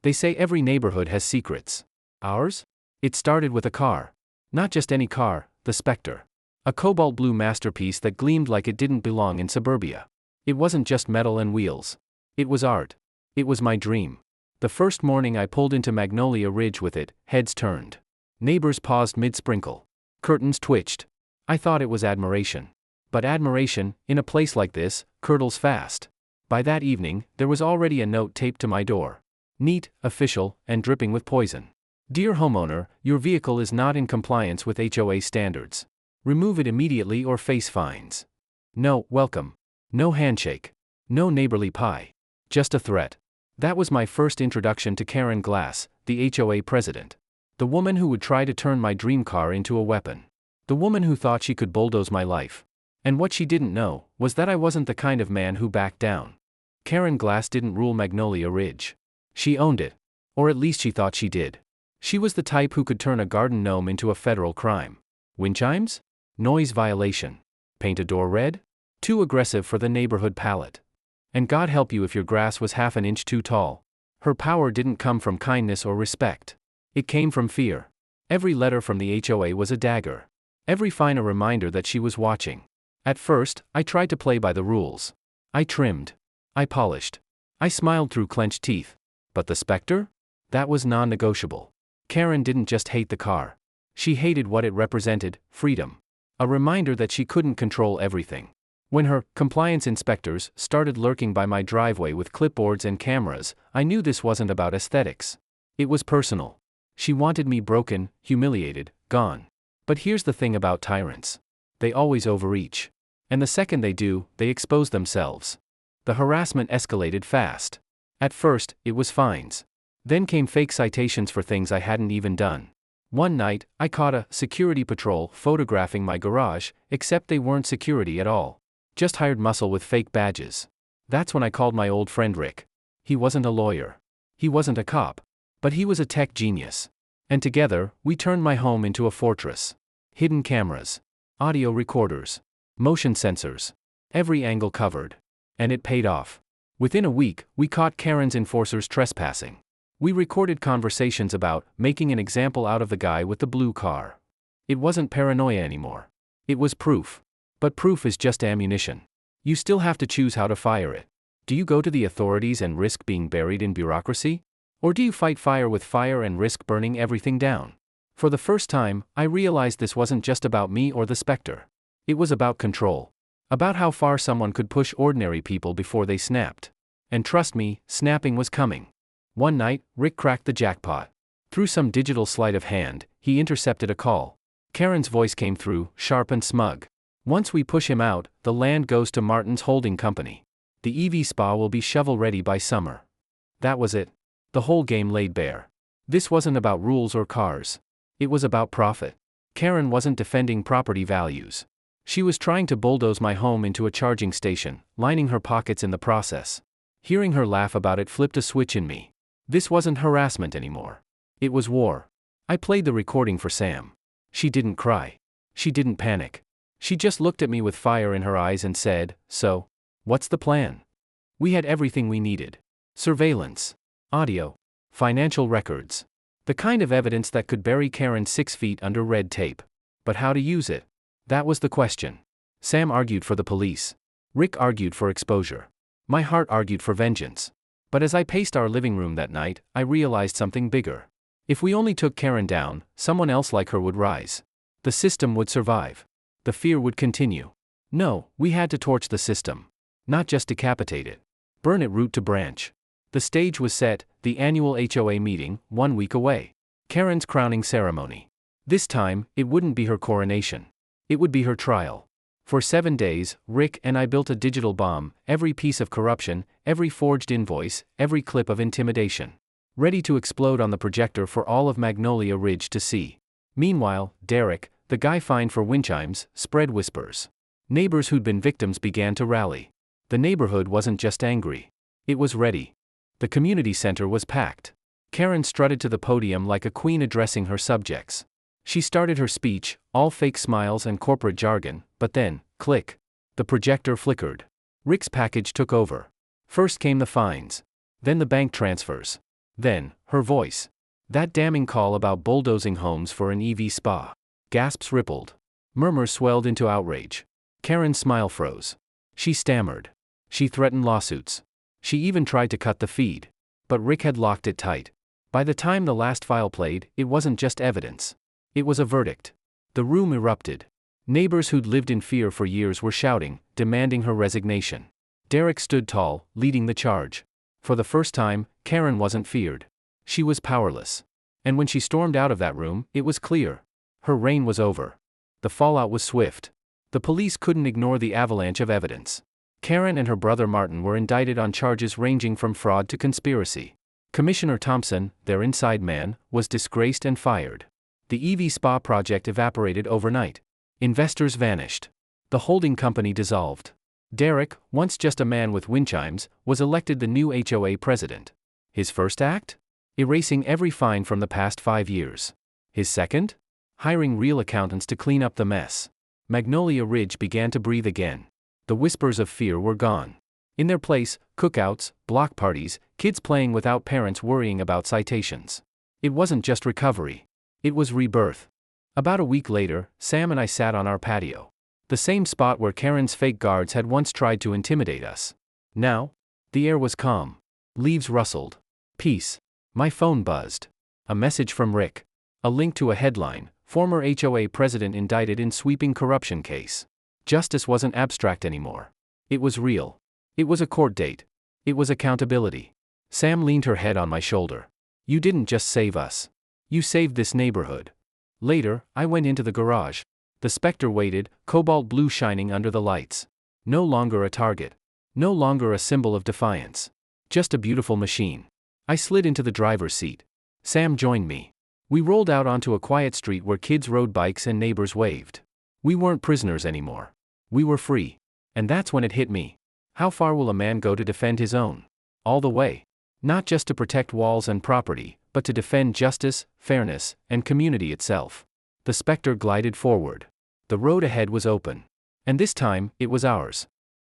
They say every neighborhood has secrets. Ours? It started with a car. Not just any car, the Spectre. A cobalt blue masterpiece that gleamed like it didn't belong in suburbia. It wasn't just metal and wheels. It was art. It was my dream. The first morning I pulled into Magnolia Ridge with it, heads turned. Neighbors paused mid-sprinkle. Curtains twitched. I thought it was admiration. But admiration, in a place like this, curdles fast. By that evening, there was already a note taped to my door. Neat, official, and dripping with poison. Dear homeowner, your vehicle is not in compliance with HOA standards. Remove it immediately or face fines. No welcome. No handshake. No neighborly pie. Just a threat. That was my first introduction to Karen Glass, the HOA president. The woman who would try to turn my dream car into a weapon. The woman who thought she could bulldoze my life. And what she didn't know was that I wasn't the kind of man who backed down. Karen Glass didn't rule Magnolia Ridge. She owned it. Or at least she thought she did. She was the type who could turn a garden gnome into a federal crime. Wind chimes? Noise violation. Paint a door red? Too aggressive for the neighborhood palate. And God help you if your grass was half an inch too tall. Her power didn't come from kindness or respect. It came from fear. Every letter from the HOA was a dagger. Every fine a reminder that she was watching. At first, I tried to play by the rules. I trimmed. I polished. I smiled through clenched teeth. But the Spectre? That was non-negotiable. Karen didn't just hate the car. She hated what it represented, freedom. A reminder that she couldn't control everything. When her compliance inspectors started lurking by my driveway with clipboards and cameras, I knew this wasn't about aesthetics. It was personal. She wanted me broken, humiliated, gone. But here's the thing about tyrants. They always overreach. And the second they do, they expose themselves. The harassment escalated fast. At first, it was fines. Then came fake citations for things I hadn't even done. One night, I caught a security patrol photographing my garage, except they weren't security at all. Just hired muscle with fake badges. That's when I called my old friend Rick. He wasn't a lawyer. He wasn't a cop. But he was a tech genius. And together, we turned my home into a fortress. Hidden cameras. Audio recorders. Motion sensors. Every angle covered. And it paid off. Within a week, we caught Karen's enforcers trespassing. We recorded conversations about making an example out of the guy with the blue car. It wasn't paranoia anymore. It was proof. But proof is just ammunition. You still have to choose how to fire it. Do you go to the authorities and risk being buried in bureaucracy? Or do you fight fire with fire and risk burning everything down? For the first time, I realized this wasn't just about me or the Spectre. It was about control. About how far someone could push ordinary people before they snapped. And trust me, snapping was coming. One night, Rick cracked the jackpot. Through some digital sleight of hand, he intercepted a call. Karen's voice came through, sharp and smug. Once we push him out, the land goes to Martin's holding company. The EV spa will be shovel-ready by summer. That was it. The whole game laid bare. This wasn't about rules or cars. It was about profit. Karen wasn't defending property values. She was trying to bulldoze my home into a charging station, lining her pockets in the process. Hearing her laugh about it flipped a switch in me. This wasn't harassment anymore. It was war. I played the recording for Sam. She didn't cry. She didn't panic. She just looked at me with fire in her eyes and said, "So, what's the plan?" We had everything we needed. Surveillance. Audio. Financial records. The kind of evidence that could bury Karen 6 feet under red tape. But how to use it? That was the question. Sam argued for the police. Rick argued for exposure. My heart argued for vengeance. But as I paced our living room that night, I realized something bigger. If we only took Karen down, someone else like her would rise. The system would survive. The fear would continue. No, we had to torch the system. Not just decapitate it. Burn it root to branch. The stage was set, the annual HOA meeting, 1 week away. Karen's crowning ceremony. This time, it wouldn't be her coronation. It would be her trial. For 7 days, Rick and I built a digital bomb, every piece of corruption, every forged invoice, every clip of intimidation. Ready to explode on the projector for all of Magnolia Ridge to see. Meanwhile, Derek, the guy fined for wind chimes, spread whispers. Neighbors who'd been victims began to rally. The neighborhood wasn't just angry. It was ready. The community center was packed. Karen strutted to the podium like a queen addressing her subjects. She started her speech, all fake smiles and corporate jargon, but then, click. The projector flickered. Rick's package took over. First came the fines. Then the bank transfers. Then, her voice. That damning call about bulldozing homes for an EV spa. Gasps rippled. Murmurs swelled into outrage. Karen's smile froze. She stammered. She threatened lawsuits. She even tried to cut the feed. But Rick had locked it tight. By the time the last file played, it wasn't just evidence. It was a verdict. The room erupted. Neighbors who'd lived in fear for years were shouting, demanding her resignation. Derek stood tall, leading the charge. For the first time, Karen wasn't feared. She was powerless. And when she stormed out of that room, it was clear. Her reign was over. The fallout was swift. The police couldn't ignore the avalanche of evidence. Karen and her brother Martin were indicted on charges ranging from fraud to conspiracy. Commissioner Thompson, their inside man, was disgraced and fired. The EV spa project evaporated overnight. Investors vanished. The holding company dissolved. Derek, once just a man with wind chimes, was elected the new HOA president. His first act? Erasing every fine from the past 5 years. His second? Hiring real accountants to clean up the mess. Magnolia Ridge began to breathe again. The whispers of fear were gone. In their place, cookouts, block parties, kids playing without parents worrying about citations. It wasn't just recovery. It was rebirth. About a week later, Sam and I sat on our patio. The same spot where Karen's fake guards had once tried to intimidate us. Now, the air was calm. Leaves rustled. Peace. My phone buzzed. A message from Rick. A link to a headline, former HOA president indicted in sweeping corruption case. Justice wasn't abstract anymore. It was real. It was a court date. It was accountability. Sam leaned her head on my shoulder. You didn't just save us. You saved this neighborhood. Later, I went into the garage. The Spectre waited, cobalt blue shining under the lights. No longer a target. No longer a symbol of defiance. Just a beautiful machine. I slid into the driver's seat. Sam joined me. We rolled out onto a quiet street where kids rode bikes and neighbors waved. We weren't prisoners anymore. We were free. And that's when it hit me. How far will a man go to defend his own? All the way. Not just to protect walls and property, but to defend justice, fairness, and community itself. The Spectre glided forward. The road ahead was open. And this time, it was ours.